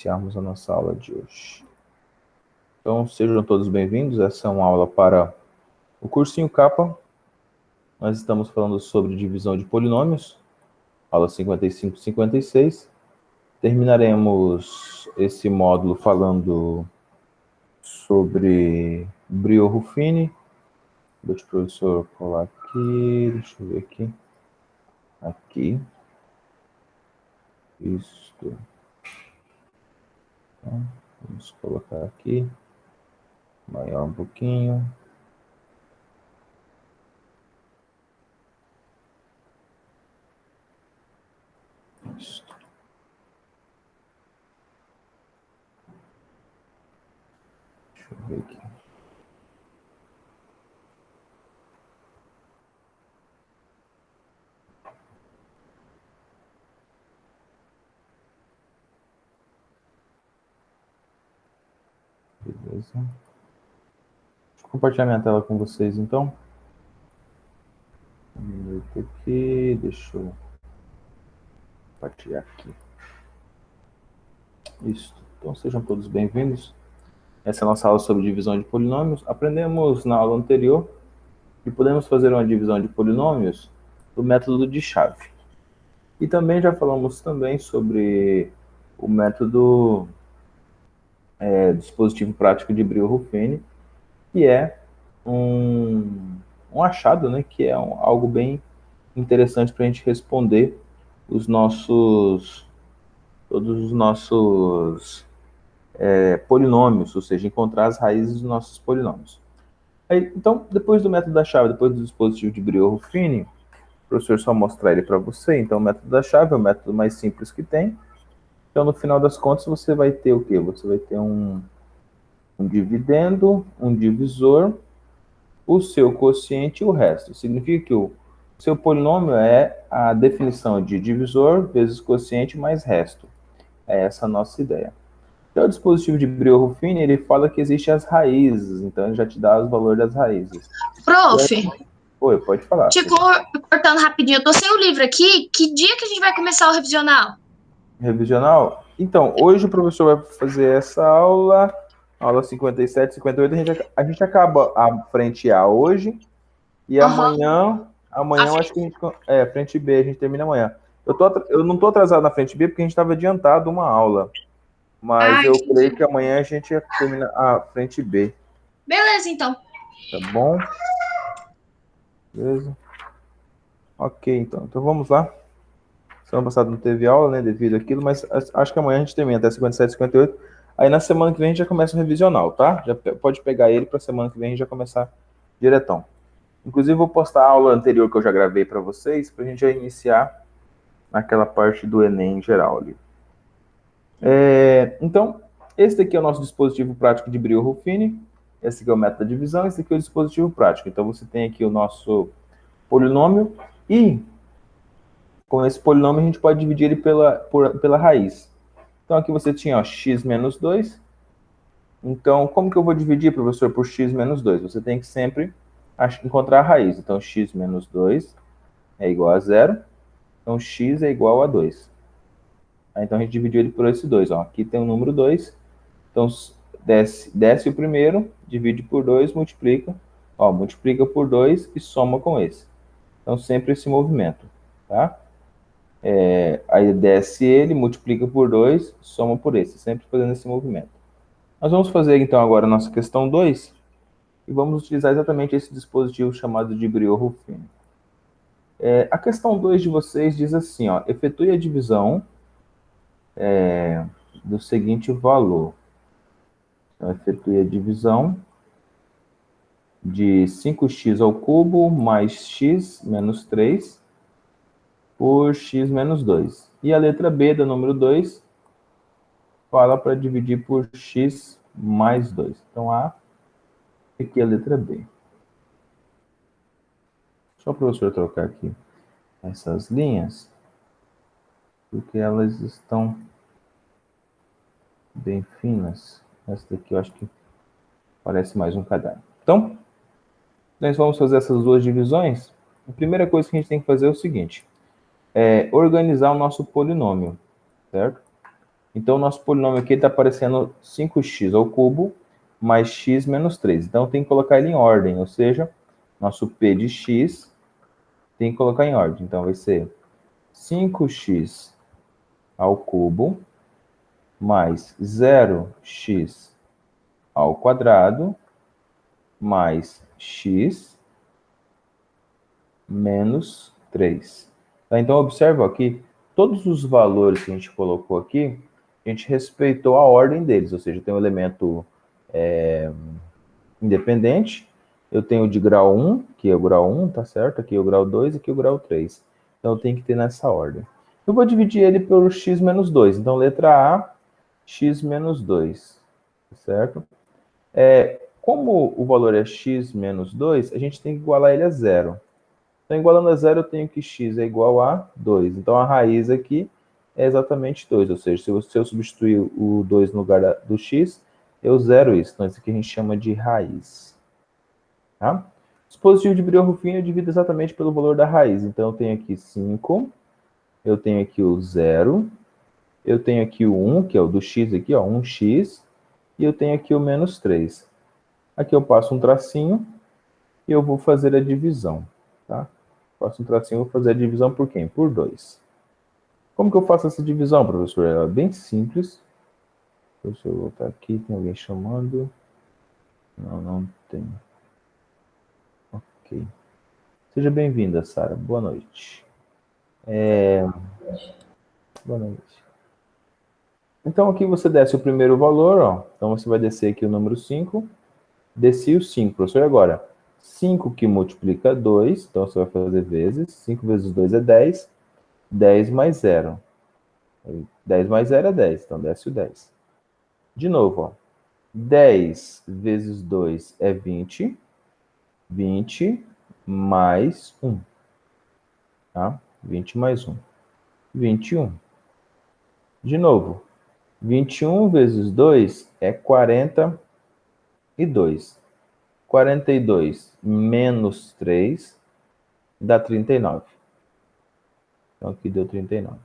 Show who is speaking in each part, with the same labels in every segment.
Speaker 1: Iniciarmos a nossa aula de hoje. Então, sejam todos bem-vindos. Essa é uma aula para o cursinho Capa. Nós estamos falando sobre divisão de polinômios, aula 55 e 56. Terminaremos esse módulo falando sobre Brio-Ruffini. Deixa o professor colar aqui, deixa eu ver aqui. Aqui. Isso. Então, vamos colocar aqui. Maior um pouquinho. Isso. Deixa eu ver aqui. Beleza. Deixa eu compartilhar minha tela com vocês, então. Um minuto aqui, deixa eu compartilhar aqui. Isso. Então, sejam todos bem-vindos. Essa é a nossa aula sobre divisão de polinômios. Aprendemos na aula anterior que podemos fazer uma divisão de polinômios do método de chave. E também já falamos também sobre o método dispositivo prático de Brio-Ruffini, que é um achado, né, que é algo bem interessante para a gente responder todos os nossos polinômios, ou seja, encontrar as raízes dos nossos polinômios. Aí, então, depois do método da chave, depois do dispositivo de Brio-Ruffini, o professor só mostrar ele para você. Então, o método da chave é o método mais simples que tem. Então, no final das contas, você vai ter o quê? Você vai ter um dividendo, um divisor, o seu quociente e o resto. Significa que o seu polinômio é a definição de divisor vezes quociente mais resto. É essa a nossa ideia. Então, o dispositivo de Brio-Ruffini, ele fala que existem as raízes, então ele já te dá os valores das raízes.
Speaker 2: Prof.
Speaker 1: Oi, pode falar.
Speaker 2: Cortando rapidinho, eu tô sem o livro aqui. Que dia que a gente vai começar o revisional?
Speaker 1: Revisional? Então, hoje o professor vai fazer essa aula 57, 58, a gente acaba a frente A hoje, e amanhã eu acho que a gente... frente B, a gente termina amanhã. Eu não tô atrasado na frente B, porque a gente estava adiantado uma aula. Mas eu creio que amanhã a gente termina a frente B.
Speaker 2: Beleza, então.
Speaker 1: Tá bom? Beleza. Ok, então vamos lá. Semana passada não teve aula, né, devido àquilo, mas acho que amanhã a gente termina até 57, 58. Aí na semana que vem a gente já começa o revisional, tá? Já pode pegar ele para semana que vem a gente já começar diretão. Inclusive vou postar a aula anterior que eu já gravei para vocês, para a gente já iniciar naquela parte do Enem em geral ali. Então, esse daqui é o nosso dispositivo prático de Brio-Ruffini. Esse aqui é o método da divisão, esse aqui é o dispositivo prático. Então, você tem aqui o nosso polinômio e com esse polinômio a gente pode dividir ele pela raiz. Então, aqui você tinha x menos 2. Então, como que eu vou dividir, professor, por x menos 2? Você tem que sempre encontrar a raiz. Então, x menos 2 é igual a 0. Então, x é igual a 2. Então, a gente dividiu ele por esse 2. Ó. Aqui tem o número 2. Então, desce o primeiro, divide por 2, multiplica. Ó, multiplica por 2 e soma com esse. Então, sempre esse movimento. Tá? Aí desce ele, multiplica por 2, soma por esse. Sempre fazendo esse movimento. Nós vamos fazer, então, agora a nossa questão 2. E vamos utilizar exatamente esse dispositivo chamado de Brio-Ruffini. A questão 2 de vocês diz assim, ó, efetue a divisão do seguinte valor. Então, efetue a divisão de 5x ao cubo mais x menos 3 por x menos 2. E a letra B do número 2 fala para dividir por x mais 2. Então, A, aqui é a letra B. Só para o professor trocar aqui essas linhas, porque elas estão bem finas. Essa daqui eu acho que parece mais um caderno. Então, nós vamos fazer essas duas divisões. A primeira coisa que a gente tem que fazer é o seguinte: organizar o nosso polinômio, certo? Então, o nosso polinômio aqui está aparecendo 5x ao cubo mais x menos 3. Então, tem que colocar ele em ordem, ou seja, nosso p de x tem que colocar em ordem. Então, vai ser 5x ao cubo mais 0x ao quadrado mais x menos 3. Tá? Então, observa aqui, todos os valores que a gente colocou aqui, a gente respeitou a ordem deles, ou seja, tem um elemento independente, eu tenho de grau 1, que é o grau 1, tá certo? Aqui é o grau 2 e aqui é o grau 3. Então, tem que ter nessa ordem. Eu vou dividir ele pelo x menos 2. Então, letra A, x menos 2, tá certo? Como o valor é x menos 2, a gente tem que igualar ele a zero. Então, igualando a zero, eu tenho que x é igual a 2. Então, a raiz aqui é exatamente 2. Ou seja, se eu substituir o 2 no lugar do x, eu zero isso. Então, isso aqui a gente chama de raiz. Tá? Dispositivo de Brillouin eu divido exatamente pelo valor da raiz. Então, eu tenho aqui 5, eu tenho aqui o 0, eu tenho aqui o 1, que é o do x aqui, ó, 1x, e eu tenho aqui o menos 3. Aqui eu passo um tracinho e eu vou fazer a divisão. Tá? Faço um tracinho e vou fazer a divisão por quem? Por 2. Como que eu faço essa divisão, professor? Ela é bem simples. Deixa eu voltar aqui, tem alguém chamando. Não, não tem. Ok. Seja bem-vinda, Sara. Boa noite. Boa noite. Então, aqui você desce o primeiro valor, ó. Então, você vai descer aqui o número 5. Desci o 5, professor. E agora? 5 que multiplica 2. Então, você vai fazer vezes. 5 vezes 2 é 10. 10 mais 0. 10 mais 0 é 10. Então, desce o 10. De novo, ó. 10 vezes 2 é 20. 20 mais 1. Tá? 20 mais 1. 21. De novo. 21 vezes 2 é 42. 42 menos 3 dá 39. Então, aqui deu 39.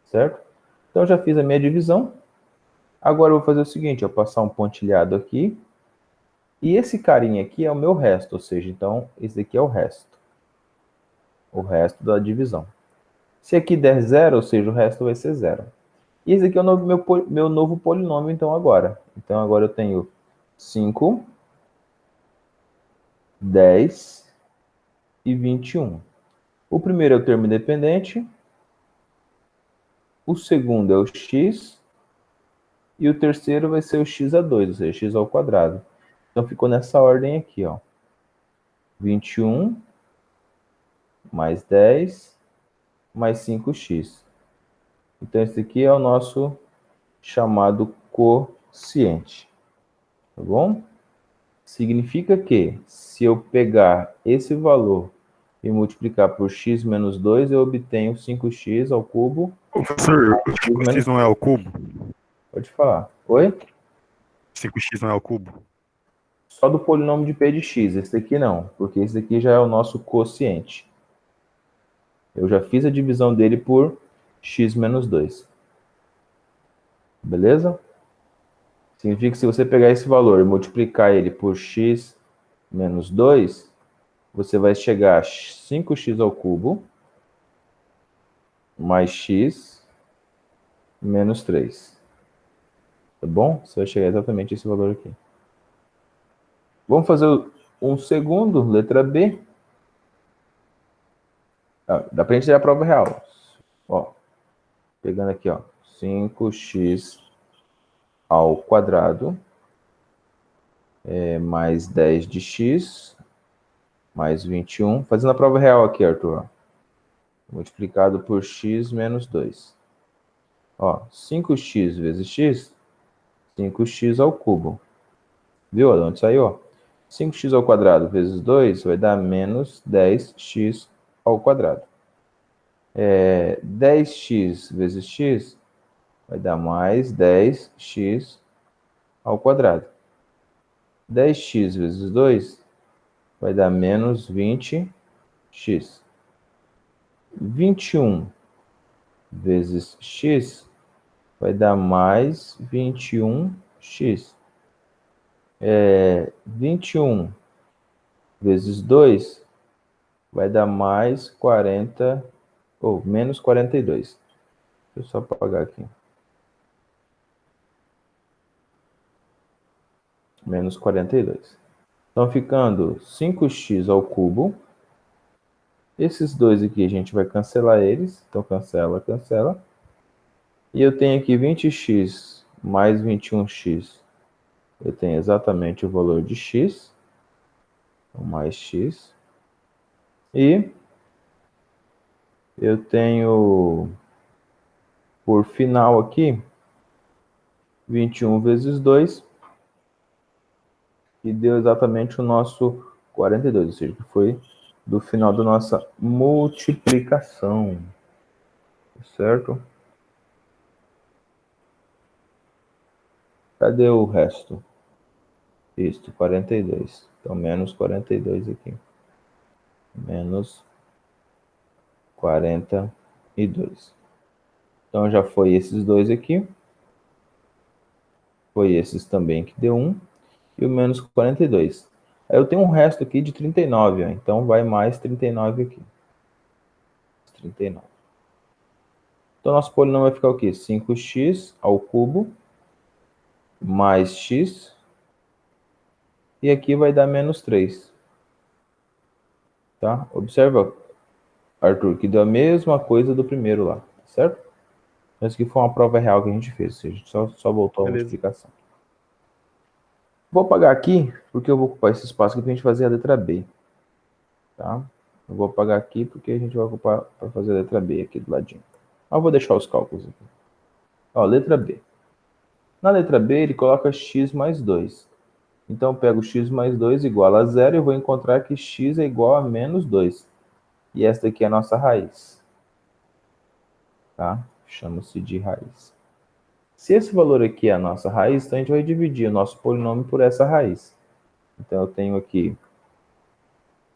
Speaker 1: Certo? Então, já fiz a minha divisão. Agora, eu vou fazer o seguinte, ó, passar um pontilhado aqui. E esse carinha aqui é o meu resto, ou seja, então, esse aqui é o resto. O resto da divisão. Se aqui der zero, ou seja, o resto vai ser zero. E esse aqui é o meu novo polinômio, então, agora. Então, agora eu tenho 5, 10 e 21. O primeiro é o termo independente, o segundo é o x, e o terceiro vai ser o x a 2, ou seja, x ao quadrado. Então, ficou nessa ordem aqui, ó. 21 mais 10 mais 5x. Então, esse aqui é o nosso chamado quociente. Tá bom? Significa que, se eu pegar esse valor e multiplicar por x menos 2, eu obtenho 5x ao cubo.
Speaker 3: Professor, o 5x não é ao cubo?
Speaker 1: Pode falar. Oi?
Speaker 3: 5x não é ao cubo?
Speaker 1: Só do polinômio de p de x. Esse daqui não, porque esse daqui já é o nosso quociente. Eu já fiz a divisão dele por x menos 2. Beleza? Significa que se você pegar esse valor e multiplicar ele por x menos 2, você vai chegar a 5x ao cubo mais x menos 3. Tá bom? Você vai chegar exatamente a esse valor aqui. Vamos fazer um segundo, letra B. Dá pra gente tirar a prova real. Ó, pegando aqui, ó, 5x ao quadrado mais 10 de x mais 21. Fazendo a prova real aqui, Arthur. Ó. Multiplicado por x menos 2. Ó, 5x vezes x, 5x ao cubo. Viu de onde saiu? Ó? 5x ao quadrado vezes 2 vai dar menos 10x ao quadrado. 10x vezes x vai dar mais 10x ao quadrado. 10x vezes 2 vai dar menos 20x. 21 vezes x vai dar mais 21x. 21 vezes 2 vai dar mais 40, ou menos 42. Deixa eu só apagar aqui. Menos 42. Então, ficando 5x ao cubo. Esses dois aqui, a gente vai cancelar eles. Então, cancela, cancela. E eu tenho aqui 20x mais 21x. Eu tenho exatamente o valor de x. Então, mais x. E eu tenho, por final aqui, 21 vezes 2, que deu exatamente o nosso 42, ou seja, que foi do final da nossa multiplicação. Certo? Cadê o resto? Isto, 42. Então, menos 42 aqui. Menos 42. Então, já foi esses dois aqui. Foi esses também que deu 1. E o menos 42. Aí eu tenho um resto aqui de 39. Ó. Então, vai mais 39 aqui. 39. Então, nosso polinômio vai ficar o quê? 5x ao cubo mais x. E aqui vai dar menos 3. Tá? Observa, Arthur, que deu a mesma coisa do primeiro lá, certo? Isso aqui foi uma prova real que a gente fez, ou seja, só voltou a multiplicação. Vou apagar aqui, porque eu vou ocupar esse espaço aqui para a gente fazer a letra B. Tá? Eu vou apagar aqui porque a gente vai ocupar para fazer a letra B aqui do ladinho. Mas eu vou deixar os cálculos aqui. Ó, letra B. Na letra B, ele coloca x mais 2. Então, eu pego x mais 2 igual a 0 e eu vou encontrar que x é igual a menos 2. E esta aqui é a nossa raiz. Tá? Chama-se de raiz. Se esse valor aqui é a nossa raiz, então a gente vai dividir o nosso polinômio por essa raiz. Então, eu tenho aqui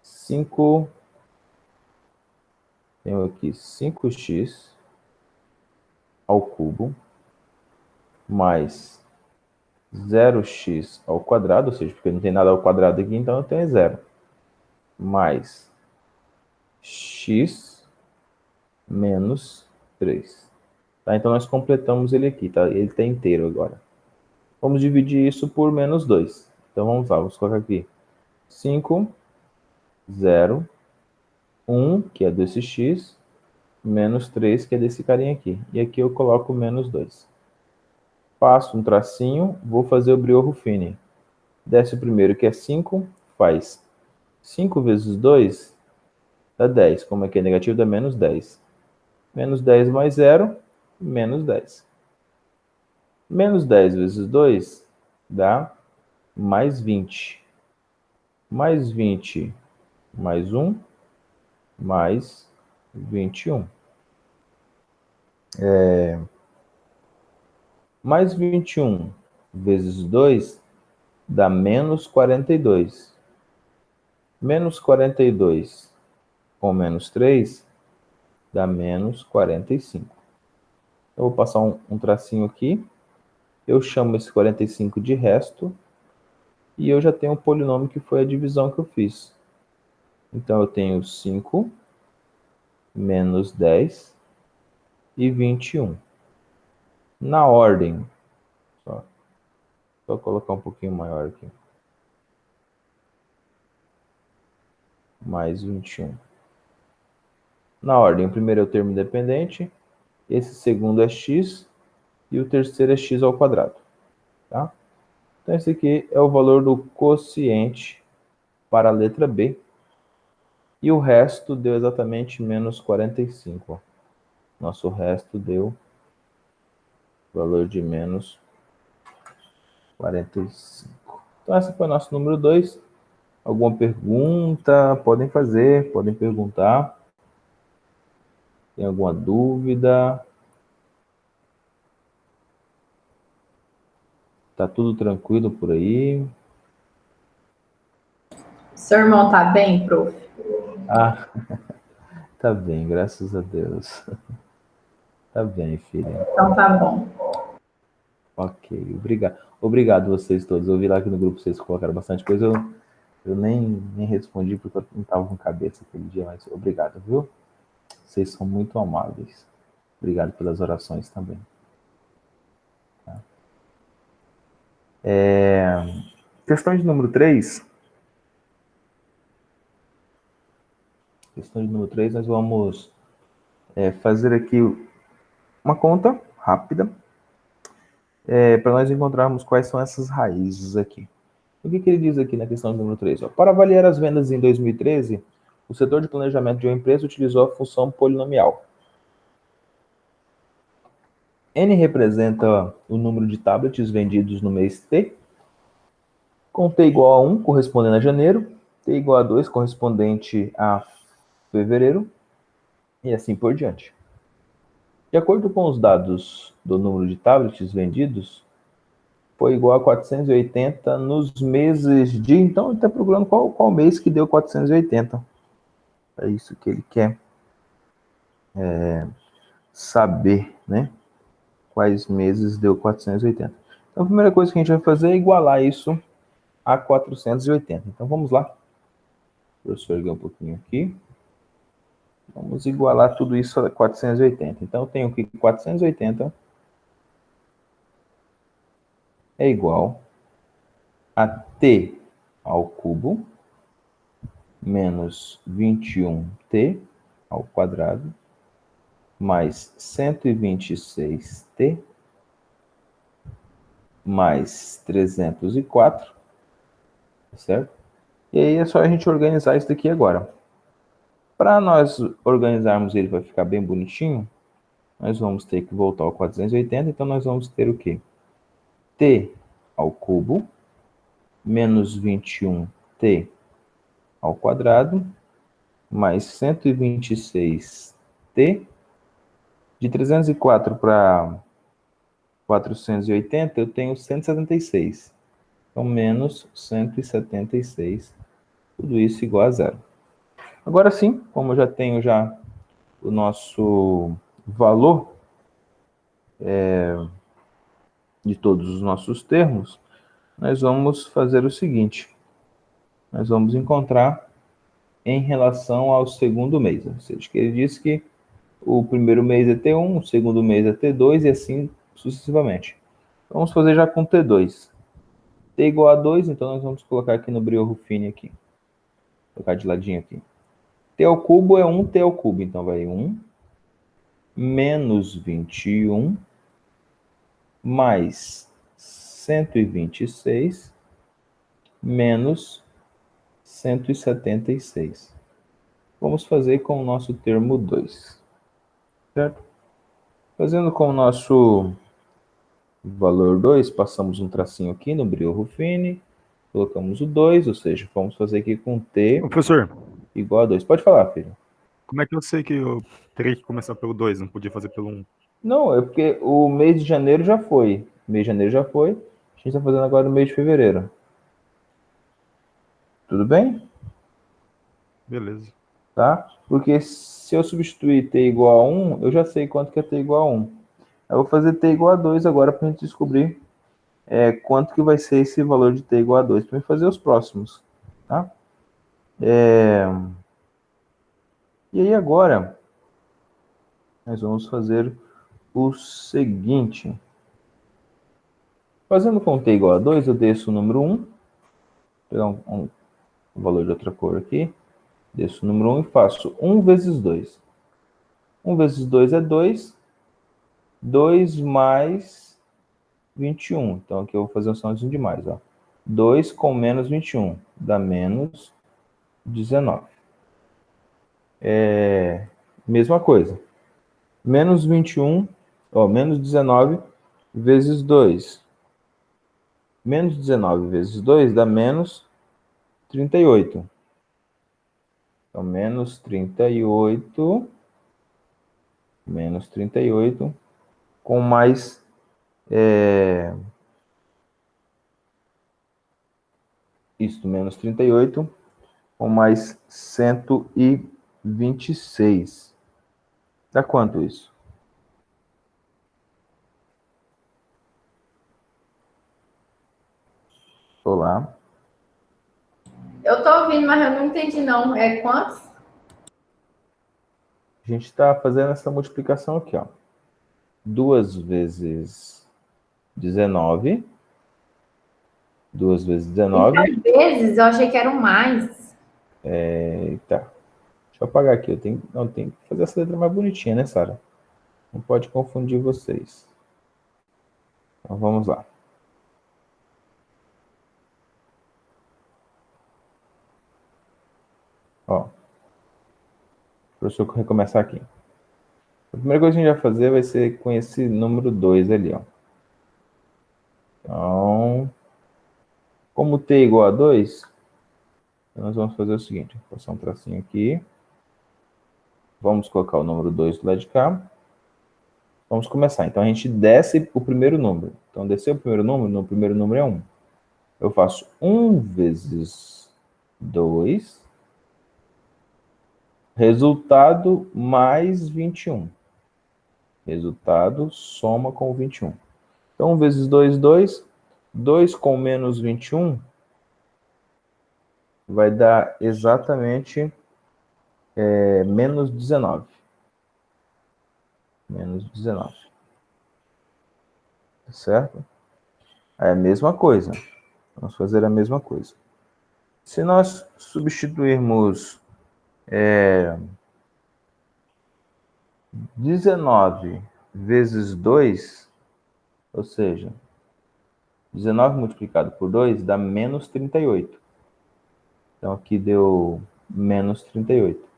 Speaker 1: 5x ao cubo mais 0x ao quadrado, ou seja, porque não tem nada ao quadrado aqui, então eu tenho 0. Mais x menos 3. Tá? Então, nós completamos ele aqui, tá? Ele está inteiro agora. Vamos dividir isso por menos 2. Então, vamos lá, vamos colocar aqui 5, 0, 1, que é desse x, menos 3, que é desse carinha aqui. E aqui eu coloco menos 2. Passo um tracinho, vou fazer o Brio-Ruffini. Desce o primeiro, que é 5, faz 5 vezes 2 dá 10. Como aqui é negativo, dá menos 10. Menos 10 mais 0, menos 10. Menos 10 vezes 2 dá mais 20. Mais 20 mais 1, mais 21. Mais 21 vezes 2 dá menos 42. Menos 42 com menos 3 dá menos 45. Eu vou passar um tracinho aqui. Eu chamo esse 45 de resto. E eu já tenho o polinômio que foi a divisão que eu fiz. Então, eu tenho 5 menos 10 e 21. Na ordem, só colocar um pouquinho maior aqui. Mais 21. Na ordem, o primeiro é o termo independente, esse segundo é x e o terceiro é x ao quadrado. Tá? Então, esse aqui é o valor do quociente para a letra B. E o resto deu exatamente menos 45. Ó. Nosso resto deu valor de menos 45. Então, esse foi o nosso número 2. Alguma pergunta? Podem fazer, podem perguntar. Tem alguma dúvida? Tá tudo tranquilo por aí?
Speaker 4: Seu irmão tá bem, prof?
Speaker 1: Ah, tá bem, graças a Deus. Tá bem, filha.
Speaker 4: Então tá bom.
Speaker 1: Ok, obrigado. Obrigado vocês todos. Eu vi lá que no grupo vocês colocaram bastante coisa. Eu nem respondi porque eu não estava com cabeça aquele dia, mas obrigado, viu? Vocês são muito amáveis. Obrigado pelas orações também. Tá? Questão de número 3. Questão de número 3, nós vamos fazer aqui uma conta rápida para nós encontrarmos quais são essas raízes aqui. O que ele diz aqui na questão número 3? Ó, para avaliar as vendas em 2013, o setor de planejamento de uma empresa utilizou a função polinomial. N representa o número de tablets vendidos no mês T, com T igual a 1, correspondendo a janeiro, T igual a 2, correspondente a fevereiro, e assim por diante. De acordo com os dados do número de tablets vendidos, foi igual a 480 nos meses de... Então, ele está procurando qual mês que deu 480. É isso que ele quer saber, né? Quais meses deu 480. Então, a primeira coisa que a gente vai fazer é igualar isso a 480. Então, vamos lá. Deixa eu erguer um pouquinho aqui. Vamos igualar tudo isso a 480. Então, eu tenho aqui 480 é igual a t ao cubo menos 21t ao quadrado mais 126t mais 304, certo? E aí é só a gente organizar isso daqui agora. Para nós organizarmos ele vai ficar bem bonitinho, nós vamos ter que voltar ao 480, então nós vamos ter o quê? T ao cubo menos 21t ao quadrado mais 126t. De 304 para 480, eu tenho 176. Então, menos 176. Tudo isso igual a zero. Agora sim, como eu já tenho o nosso valor de todos os nossos termos, nós vamos fazer o seguinte. Nós vamos encontrar em relação ao segundo mês. Ou seja, que ele disse que o primeiro mês é T1, o segundo mês é T2 e assim sucessivamente. Vamos fazer já com T2. T igual a 2, então nós vamos colocar aqui no Brio Ruffini aqui. Vou colocar de ladinho aqui. T ao cubo é 1 T ao cubo, então vai 1 menos 21 mais 126 menos 176. Vamos fazer com o nosso termo 2. Certo? Fazendo com o nosso valor 2, passamos um tracinho aqui no Brio Ruffini, colocamos o 2, ou seja, vamos fazer aqui com T
Speaker 3: Ô, professor,
Speaker 1: igual a 2. Pode falar, filho.
Speaker 3: como é que eu sei que eu teria que começar pelo 2, não podia fazer pelo 1?
Speaker 1: Não, é porque o mês de janeiro já foi. O mês de janeiro já foi. A gente está fazendo agora o mês de fevereiro. Tudo bem?
Speaker 3: Beleza.
Speaker 1: Tá? Porque se eu substituir T igual a 1, eu já sei quanto que é T igual a 1. Eu vou fazer T igual a 2 agora para a gente descobrir quanto que vai ser esse valor de T igual a 2. Para eu fazer os próximos. Tá? E aí agora, nós vamos fazer o seguinte. Fazendo com T igual a 2, eu desço o número 1. Vou pegar um valor de outra cor aqui. Desço o número 1 e faço 1 vezes 2. 1 vezes 2 é 2. 2 mais 21. Então, aqui eu vou fazer um sinalzinho de mais. Ó. 2 com menos 21 dá menos 19. Mesma coisa. Menos 21, menos 19 vezes 2. Menos 19 vezes 2 dá menos 38. Então, menos 38 com mais menos 38 com mais 126. Dá quanto isso? Tô lá.
Speaker 4: Eu tô ouvindo, mas eu não entendi, não. É quantos?
Speaker 1: A gente está fazendo essa multiplicação aqui, ó. 2 vezes 19. 2 vezes 19.
Speaker 4: Às vezes eu achei que eram mais.
Speaker 1: Eita. Deixa eu apagar aqui. Não, tem que fazer essa letra mais bonitinha, né, Sara? Não pode confundir vocês. Então vamos lá. Ó. Professor, recomeçar aqui. A primeira coisa que a gente vai fazer vai ser com esse número 2 ali, ó. Então, como t é igual a 2, nós vamos fazer o seguinte. Vou passar um tracinho aqui. Vamos colocar o número 2 do lado de cá. Vamos começar. Então, a gente desce o primeiro número. Então, descer o primeiro número, no primeiro número é 1. Eu faço 1 vezes 2, resultado mais 21. Resultado soma com 21. Então, 1 vezes 2, 2. 2 com menos 21 vai dar exatamente menos 19. Menos 19. Certo? É a mesma coisa. Vamos fazer a mesma coisa. Se nós substituirmos 19 vezes 2, ou seja, 19 multiplicado por 2 dá menos 38. Então, aqui deu menos 38.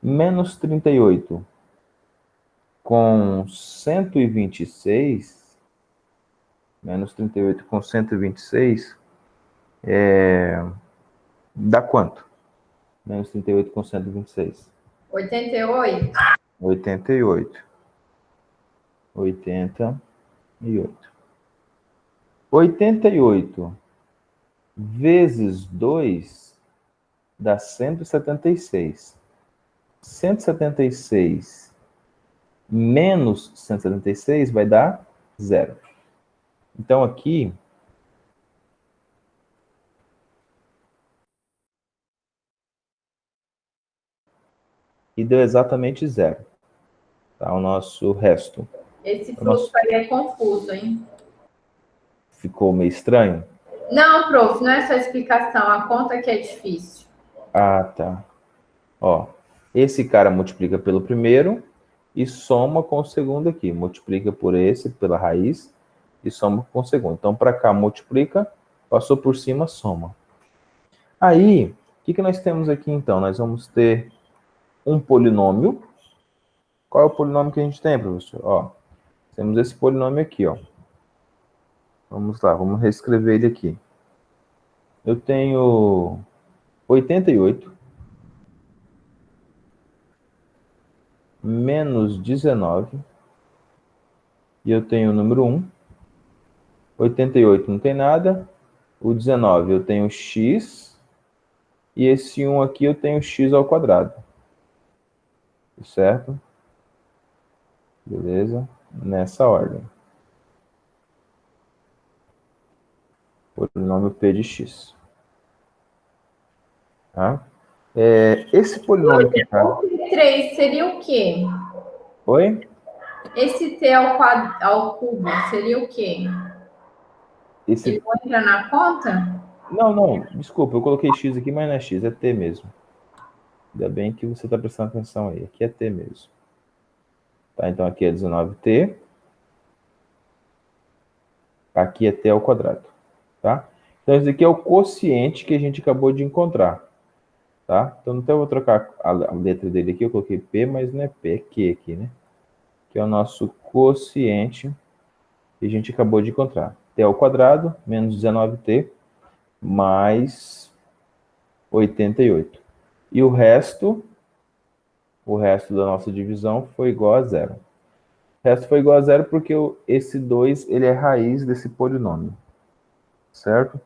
Speaker 1: Menos 38 com 126, menos 38 com 126, dá quanto? Menos 38 com 126.
Speaker 4: 88?
Speaker 1: 88. 88. 88 vezes 2 dá 176. 176 menos 176 vai dar 0. Então, aqui, e deu exatamente 0. Tá? O nosso resto.
Speaker 4: Esse fluxo aí é confuso, hein?
Speaker 1: Ficou meio estranho?
Speaker 4: Não, prof, não é só explicação. A conta que é difícil.
Speaker 1: Ah, tá. Ó, esse cara multiplica pelo primeiro e soma com o segundo aqui. Multiplica por esse, pela raiz, e soma com o segundo. Então, para cá, multiplica, passou por cima, soma. Aí, o que nós temos aqui, então? Nós vamos ter um polinômio. Qual é o polinômio que a gente tem, professor? Ó, temos esse polinômio aqui, ó. Vamos lá, vamos reescrever ele aqui. Eu tenho 88 menos 19, e eu tenho o número 1. 88 não tem nada. O 19 eu tenho x, e esse 1 aqui eu tenho x ao quadrado. Certo? Beleza? Nessa ordem. Polinômio p de x. Tá? Esse polinômio que tá...
Speaker 4: O 3 seria o quê?
Speaker 1: Oi?
Speaker 4: Esse t ao cubo seria o quê? Ele não entra na conta?
Speaker 1: Não, desculpa, eu coloquei x aqui, mas não é x, é t mesmo. Ainda bem que você está prestando atenção aí. Aqui é t mesmo. Tá, então aqui é 19t. Aqui é t ao quadrado. Tá? Então esse aqui é o quociente que a gente acabou de encontrar. Tá? Então até eu vou trocar a letra dele aqui, eu coloquei p, mas não é p, é q aqui, né? Que é o nosso quociente que a gente acabou de encontrar. T ao quadrado, menos 19t, mais 88. E o resto da nossa divisão foi igual a 0. O resto foi igual a 0 porque esse 2 ele é raiz desse polinômio. Certo?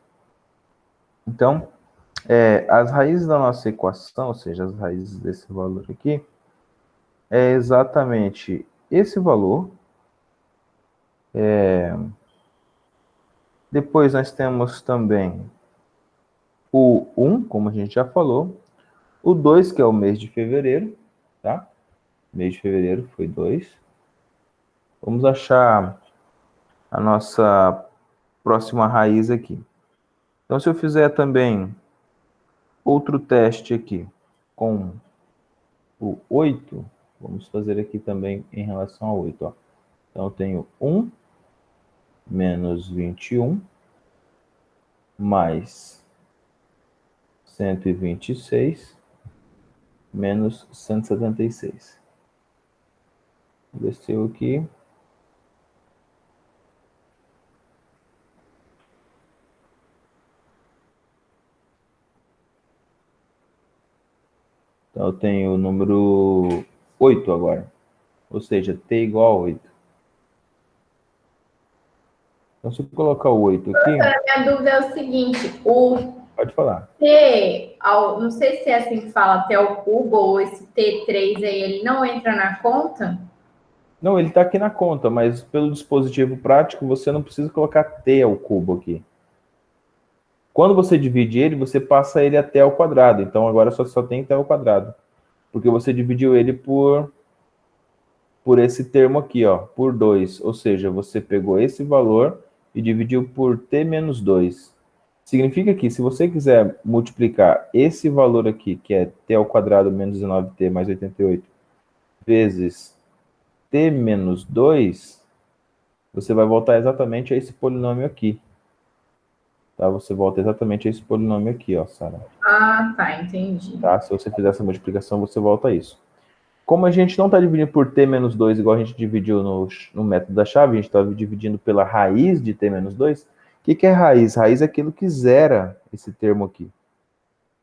Speaker 1: Então, as raízes da nossa equação, ou seja, as raízes desse valor aqui, é exatamente esse valor Depois nós temos também o 1, como a gente já falou. O 2, que é o mês de fevereiro, tá? Mês de fevereiro foi 2. Vamos achar a nossa próxima raiz aqui. Então, se eu fizer também outro teste aqui com o 8, vamos fazer aqui também em relação ao 8. Ó. Então, eu tenho 1 menos 21 mais 126 menos 176. Desceu aqui. Então, eu tenho o número 8 agora. Ou seja, t igual a 8. Então, se eu colocar o 8 aqui...
Speaker 4: A minha dúvida é o seguinte,
Speaker 1: Pode falar.
Speaker 4: não sei se é assim que fala, t ao cubo, ou esse T3 aí, ele não entra na conta?
Speaker 1: Não, ele está aqui na conta, mas pelo dispositivo prático, você não precisa colocar t ao cubo aqui. Quando você divide ele, você passa ele até ao quadrado. Então, agora só tem t ao quadrado. Porque você dividiu ele por esse termo aqui, ó, por 2. Ou seja, você pegou esse valor e dividiu por t menos 2. Significa que, se você quiser multiplicar esse valor aqui, que é t ao quadrado menos 19t mais 88, vezes t menos 2, você vai voltar exatamente a esse polinômio aqui. Tá? Você volta exatamente a esse polinômio aqui, ó, Sara.
Speaker 4: Ah, tá, entendi.
Speaker 1: Tá? Se você fizer essa multiplicação, você volta a isso. Como a gente não está dividindo por t menos 2, igual a gente dividiu no método da chave, a gente está dividindo pela raiz de t menos 2. O que é raiz? Raiz é aquilo que zera esse termo aqui.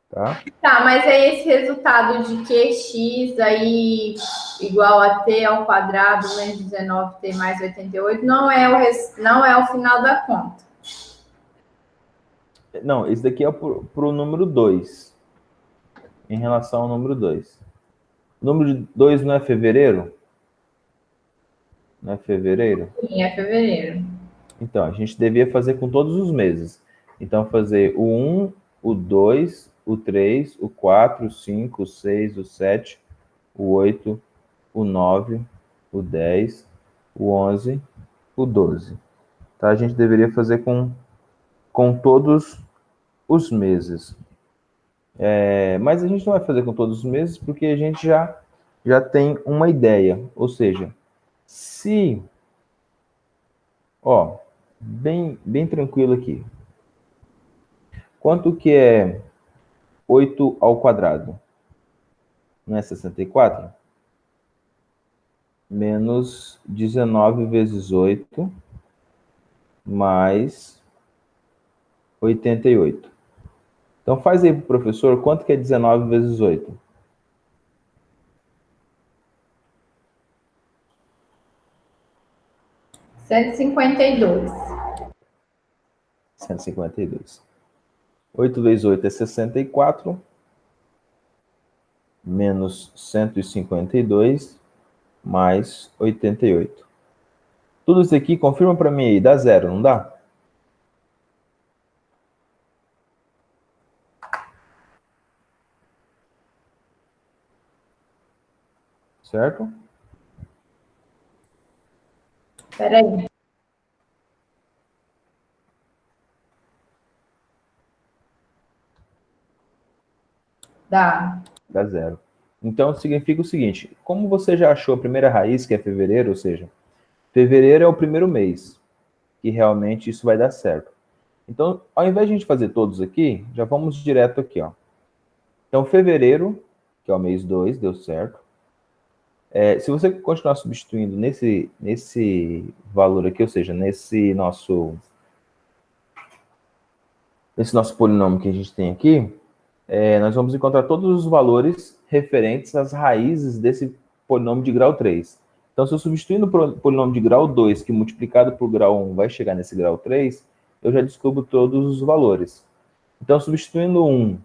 Speaker 1: Tá?
Speaker 4: Tá, mas aí esse resultado de qx aí igual a t ao quadrado menos 19t mais 88 não é o final da conta.
Speaker 1: Não, esse daqui é para o número 2. Em relação ao número 2. O número 2 não é fevereiro? Não é fevereiro?
Speaker 4: Sim, é fevereiro.
Speaker 1: Então, a gente devia fazer com todos os meses. Então, fazer o 1, o 2, o 3, o 4, o 5, o 6, o 7, o 8, o 9, o 10, o 11, o 12. Tá? A gente deveria fazer com todos os meses. Mas a gente não vai fazer com todos os meses porque a gente já tem uma ideia. Ou seja, se... Ó, bem tranquilo aqui. Quanto que é 8 ao quadrado? Não é 64? Menos 19 vezes 8, mais 88. Então, faz aí para o professor, quanto que é 19 vezes 8?
Speaker 4: R$
Speaker 1: 152. 8 vezes 8 é 64, menos 152, mais 88. Tudo isso aqui, confirma para mim aí, dá zero, não dá? Certo?
Speaker 4: Espera aí. Dá.
Speaker 1: Dá zero. Então, significa o seguinte, como você já achou a primeira raiz, que é fevereiro, ou seja, fevereiro é o primeiro mês, que realmente isso vai dar certo. Então, ao invés de a gente fazer todos aqui, já vamos direto aqui, ó. Então, fevereiro, que é o mês 2, deu certo. Se você continuar substituindo nesse valor aqui, ou seja, nesse nosso polinômio que a gente tem aqui, nós vamos encontrar todos os valores referentes às raízes desse polinômio de grau 3. Então, se eu substituir no polinômio de grau 2, que multiplicado por grau 1 vai chegar nesse grau 3, eu já descubro todos os valores. Então, substituindo 1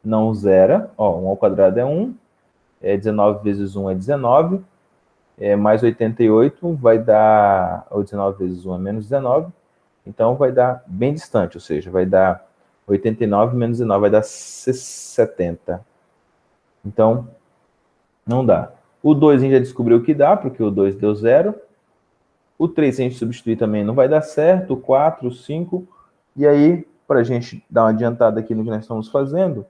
Speaker 1: não zera, ó, 1 ao quadrado é 1, 19 vezes 1 é 19, mais 88 vai dar, ou 19 vezes 1 é menos 19, Então, vai dar bem distante, ou seja, vai dar 89 menos 19, vai dar 70. Então, não dá. O 2 a gente já descobriu que dá, porque o 2 deu 0. O 3, se a gente substituir também, não vai dar certo. O 4, o 5. E aí, para a gente dar uma adiantada aqui no que nós estamos fazendo,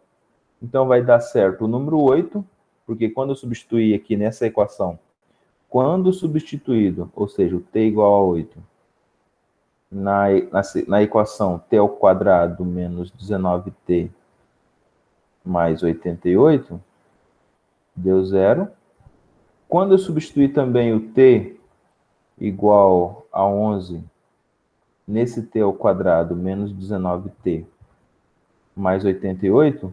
Speaker 1: então vai dar certo o número 8, porque quando eu substituir aqui nessa equação, quando substituído, ou seja, o t igual a 8, na equação t ao quadrado menos 19t mais 88, deu 0. Quando eu substituir também o t igual a 11 nesse t ao quadrado menos 19t mais 88,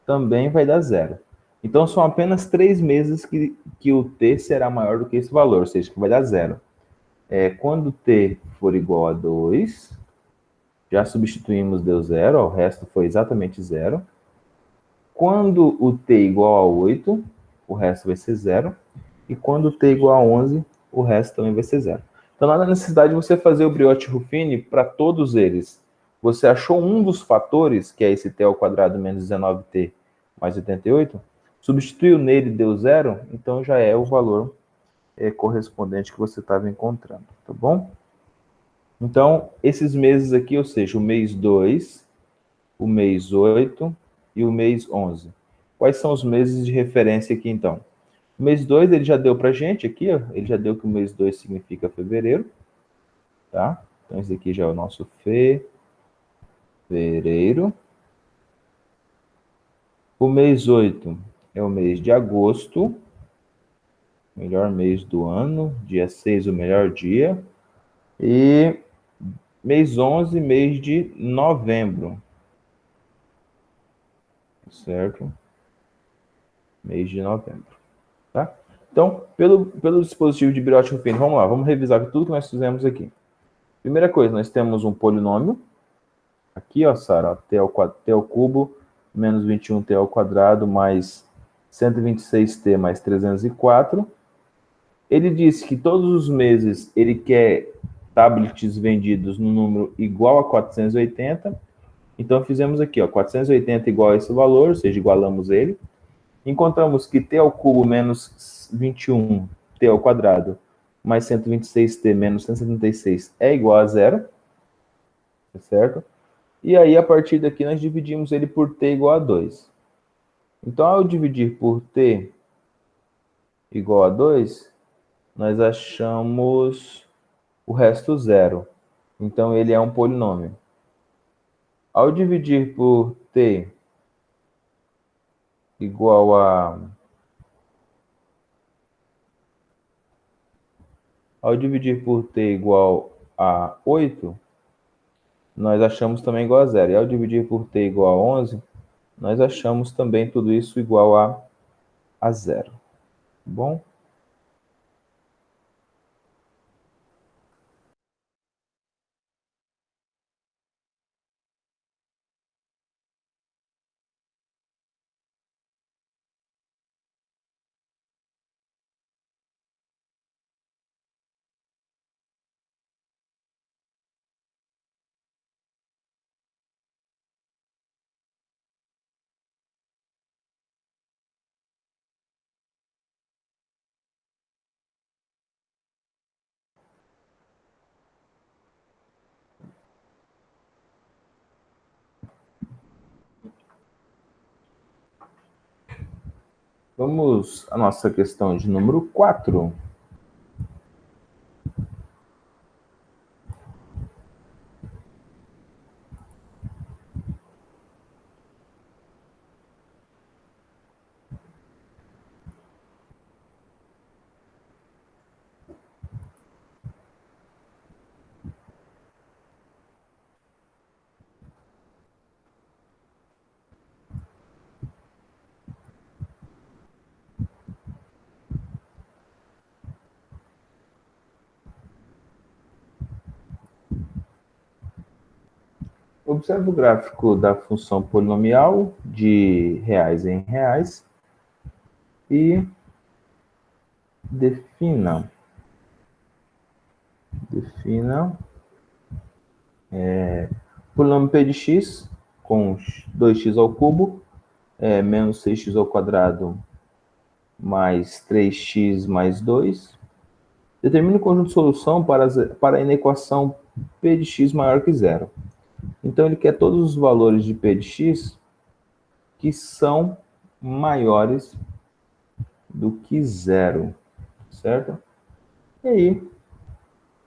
Speaker 1: também vai dar 0. Então, são apenas 3 meses que o t será maior do que esse valor, ou seja, que vai dar 0. Quando t for igual a 2, já substituímos, deu 0, o resto foi exatamente 0. Quando o t igual a 8, o resto vai ser 0. E quando o t igual a 11, o resto também vai ser 0. Então, não há necessidade de você fazer o Briot-Ruffini para todos eles. Você achou um dos fatores, que é esse t ao quadrado menos 19t mais 88, substituiu nele, deu 0, então já é o valor correspondente que você estava encontrando, tá bom? Então, esses meses aqui, ou seja, o mês 2, o mês 8 e o mês 11. Quais são os meses de referência aqui, então? O mês 2, ele já deu pra gente aqui, ó, ele já deu que o mês 2 significa fevereiro, tá? Então, esse aqui já é o nosso fevereiro. O mês 8 é o mês de agosto, melhor mês do ano, dia 6, o melhor dia. E mês 11, mês de novembro, certo? Mês de novembro, tá? Então, pelo dispositivo de Briot-Ruffini, vamos lá, vamos revisar tudo que nós fizemos aqui. Primeira coisa, nós temos um polinômio. Aqui, ó, Sara, t ao cubo menos 21t ao quadrado mais 126t mais 304. Ele disse que todos os meses ele quer tablets vendidos no número igual a 480. Então, fizemos aqui, ó, 480 igual a esse valor, ou seja, igualamos ele. Encontramos que t ao cubo menos 21t ao quadrado mais 126t menos 176 é igual a 0. Certo? E aí, a partir daqui, nós dividimos ele por t igual a 2. Então, ao dividir por t igual a 2, nós achamos o resto 0. Então, ele é um polinômio. Ao dividir por t igual a... Ao dividir por t igual a 8, nós achamos também igual a 0. E ao dividir por t igual a 11, nós achamos também tudo isso igual a 0. Tá bom? Vamos à nossa questão de número 4. Observe o gráfico da função polinomial de reais em reais e defina Polinômio p de x com 2x ao cubo, menos 6x ao quadrado mais 3x mais 2. Determine o conjunto de solução para a inequação p de x maior que zero. Então, ele quer todos os valores de p de x que são maiores do que zero, certo? E aí,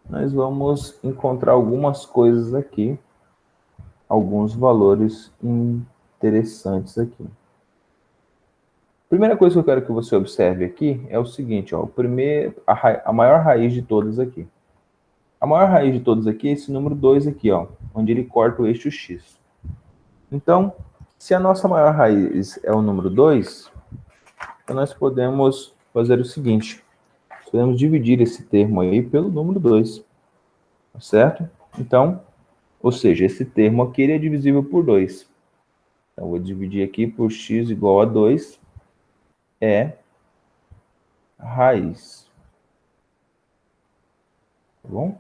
Speaker 1: nós vamos encontrar algumas coisas aqui, alguns valores interessantes aqui. Primeira coisa que eu quero que você observe aqui é o seguinte, ó, a maior raiz de todas aqui. A maior raiz de todas aqui é esse número 2 aqui, ó, onde ele corta o eixo x. Então, se a nossa maior raiz é o número 2, então nós podemos fazer o seguinte, podemos dividir esse termo aí pelo número 2, certo? Então, ou seja, esse termo aqui ele é divisível por 2. Então, eu vou dividir aqui por x igual a 2, é raiz. Tá bom?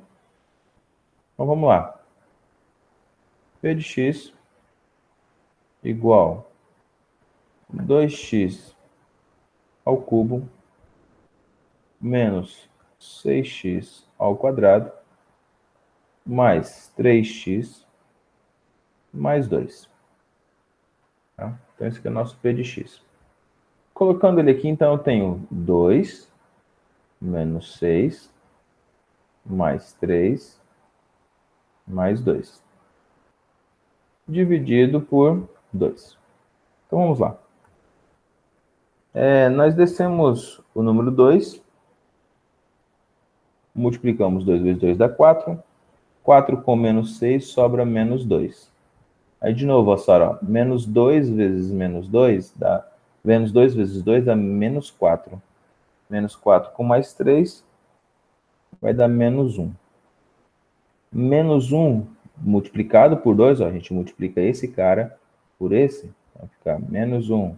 Speaker 1: Então, vamos lá. P de x igual 2x ao cubo menos 6x ao quadrado mais 3x mais 2. Tá? Então, esse aqui é o nosso P de x. Colocando ele aqui, então, eu tenho 2 menos 6 mais 3 mais 2. Dividido por 2. Então, vamos lá. Nós descemos o número 2. Multiplicamos 2 vezes 2 dá 4. 4 com menos 6 sobra menos 2. Aí, de novo, ó, Sara, menos 2 vezes menos 2 dá... Menos 2 vezes 2 dá menos 4. Menos 4 com mais 3 vai dar menos 1. Menos 1 multiplicado por 2, ó, a gente multiplica esse cara por esse, vai ficar menos 1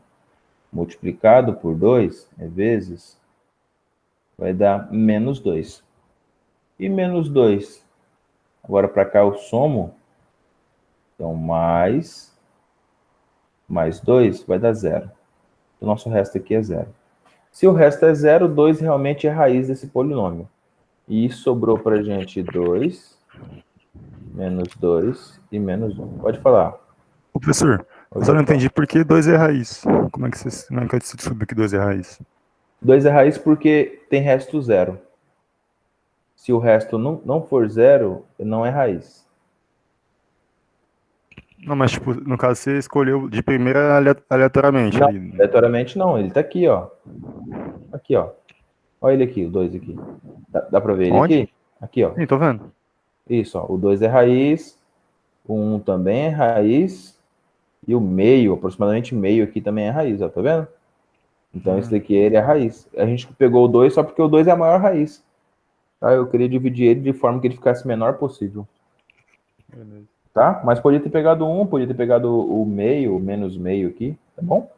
Speaker 1: multiplicado por 2 vezes, vai dar menos 2. E menos 2, agora para cá eu somo, então mais 2 vai dar 0. O nosso resto aqui é 0. Se o resto é 0, 2 realmente é a raiz desse polinômio. E sobrou para a gente 2, menos 2 e menos 1. Pode falar.
Speaker 3: Ô, professor, eu só não entendi por que 2 é raiz. Como é que você descobriu que 2 é raiz?
Speaker 1: 2 é raiz porque tem resto 0. Se o resto não for 0, não é raiz.
Speaker 3: Não, mas tipo, no caso você escolheu de primeira aleatoriamente.
Speaker 1: Não,
Speaker 3: Ali.
Speaker 1: aleatoriamente não, ele tá aqui, ó. Aqui, ó. Olha ele aqui, o 2 aqui. Dá pra ver ele
Speaker 3: Onde?
Speaker 1: aqui? Aqui, ó.
Speaker 3: Sim, tô vendo.
Speaker 1: Isso, ó. O 2 é raiz, o 1 também é raiz, e o meio, aproximadamente meio aqui também é raiz, ó. Tá vendo? Então esse daqui ele é raiz. A gente pegou o 2 só porque o 2 é a maior raiz. Tá? Eu queria dividir ele de forma que ele ficasse o menor possível.
Speaker 3: Beleza.
Speaker 1: Tá? Mas podia ter pegado 1, podia ter pegado o meio, o menos meio aqui, tá bom?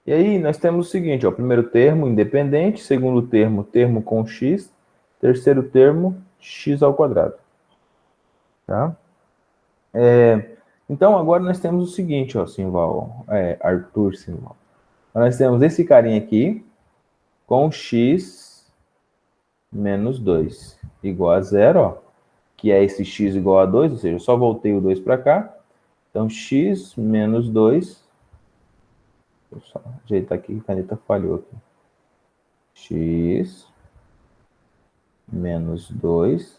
Speaker 1: E aí nós temos o seguinte, ó, primeiro termo independente, segundo termo, termo com x, terceiro termo, x ao quadrado. Tá? Então agora nós temos o seguinte, ó, Simval, Arthur Simval. Nós temos esse carinha aqui com x menos 2 igual a 0, ó, que é esse x igual a 2, ou seja, eu só voltei o 2 para cá. Então, x menos 2... Deixa eu só ajeitar aqui, a caneta falhou aqui. X menos 2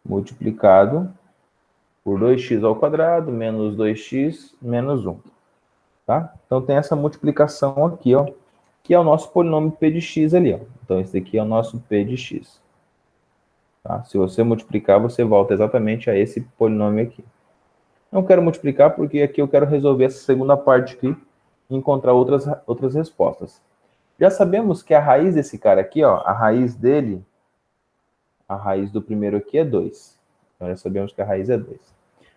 Speaker 1: multiplicado por 2x ao quadrado menos 2x menos 1. Tá? Então, tem essa multiplicação aqui, ó, que é o nosso polinômio p de x ali, ó. Então, esse daqui é o nosso p de x. Tá? Se você multiplicar, você volta exatamente a esse polinômio aqui. Não quero multiplicar porque aqui eu quero resolver essa segunda parte aqui e encontrar outras respostas. Já sabemos que a raiz desse cara aqui, ó, a raiz dele, a raiz do primeiro aqui é 2. Então já sabemos que a raiz é 2.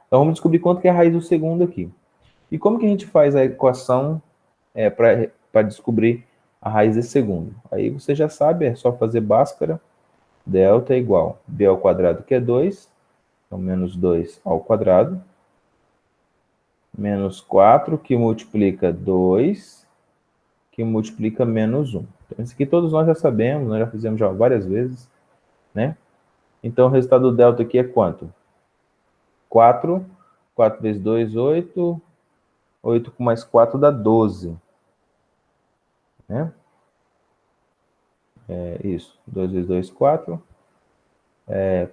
Speaker 1: Então vamos descobrir quanto que é a raiz do segundo aqui. E como que a gente faz a equação para descobrir a raiz desse segundo? Aí você já sabe, é só fazer Bhaskara. delta é igual a b ao quadrado, que é 2, então menos 2 ao quadrado, menos 4, que multiplica 2, que multiplica menos 1. Então, isso aqui todos nós já sabemos, nós já fizemos já várias vezes, né? Então, o resultado do delta aqui é quanto? 4. 4 vezes 2, 8. 8 com mais 4 dá 12. Né? É isso. 2 vezes 2, 4.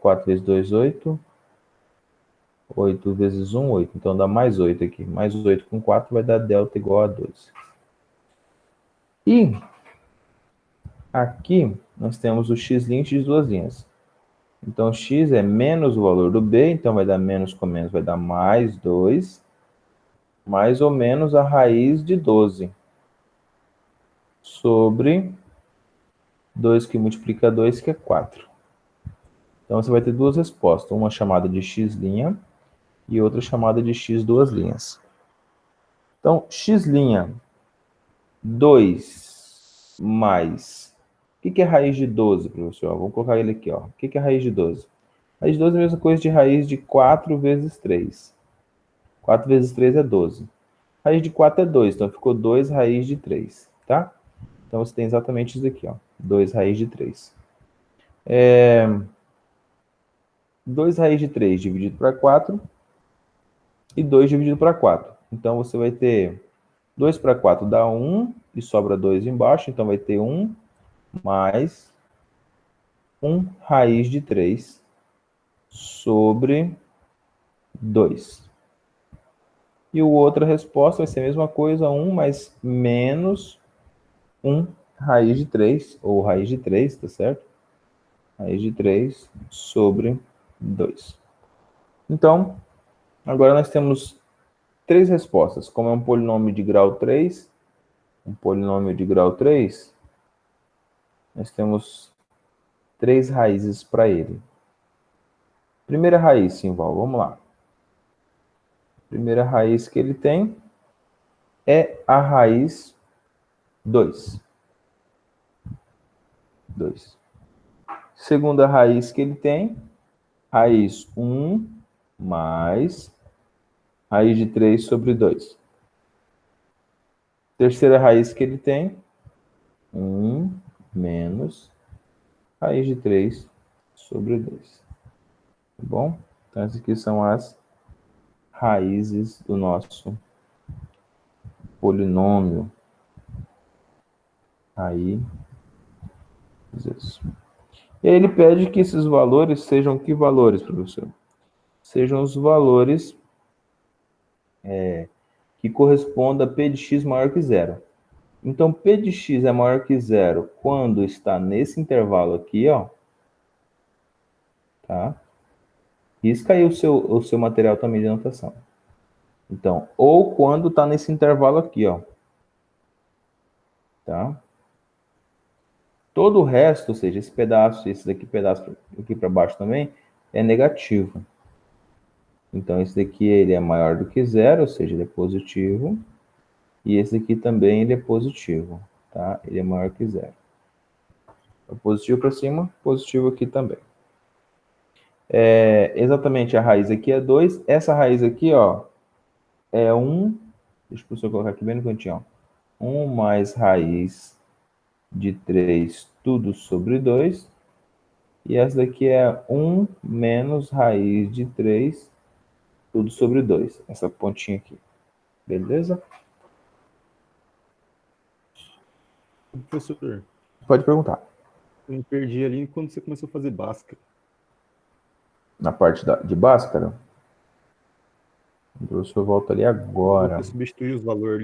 Speaker 1: 4 vezes 2, 8. 8 vezes 1, 8. Então, dá mais 8 aqui. Mais 8 com 4 vai dar delta igual a 12. E aqui nós temos o x' de duas linhas. Então, x é menos o valor do b, então vai dar menos com menos, vai dar mais 2, mais ou menos a raiz de 12, sobre 2 que multiplica 2, que é 4. Então, você vai ter duas respostas, uma chamada de x' e outra chamada de x duas linhas. Então, x', 2 mais... O que é raiz de 12, professor? Vamos colocar ele aqui. Ó. O que é raiz de 12? Raiz de 12 é a mesma coisa de raiz de 4 vezes 3. 4 vezes 3 é 12. Raiz de 4 é 2, então ficou 2 raiz de 3, tá? Então você tem exatamente isso aqui, ó. 2 raiz de 3. 2 raiz de 3 dividido para 4 e 2 dividido para 4. Então você vai ter 2 para 4 dá 1 e sobra 2 embaixo, então vai ter 1 mais 1 raiz de 3 sobre 2. E a outra resposta vai ser a mesma coisa, 1 mais menos 1 raiz de 3, ou raiz de 3, tá certo? Raiz de 3 sobre 2. Então, agora nós temos três respostas. Como é um polinômio de grau 3, nós temos três raízes para ele. Primeira raiz, Simval, vamos lá. Primeira raiz que ele tem é a raiz 2. Segunda raiz que ele tem, raiz 1 mais raiz de 3 sobre 2. Terceira raiz que ele tem, 1 menos raiz de 3 sobre 2. Tá bom? Então, essas aqui são as raízes do nosso polinômio. Aí, isso. E aí ele pede que esses valores sejam que valores, professor? Sejam os valores que correspondam a P de x maior que zero. Então, P de x é maior que zero quando está nesse intervalo aqui, ó. Tá? Risca aí o seu material também de anotação. Então, ou quando está nesse intervalo aqui, ó. Tá? Todo o resto, ou seja, esse pedaço, esse daqui, pedaço aqui para baixo também, é negativo. Então, esse daqui ele é maior do que zero, ou seja, ele é positivo. E esse aqui também ele é positivo, tá? Ele é maior que zero. Então, positivo para cima, positivo aqui também. Exatamente, a raiz aqui é 2. Essa raiz aqui, ó, é 1. Deixa o professor colocar aqui bem no cantinho, ó. 1 mais raiz de 3, tudo sobre 2. E essa daqui é 1 menos raiz de 3, tudo sobre 2. Essa pontinha aqui. Beleza?
Speaker 3: Professor,
Speaker 1: Pode perguntar.
Speaker 3: eu me perdi ali quando você começou a fazer Bhaskara.
Speaker 1: Na parte de Bhaskara? O professor volta ali agora.
Speaker 3: Você substituir os valores ali.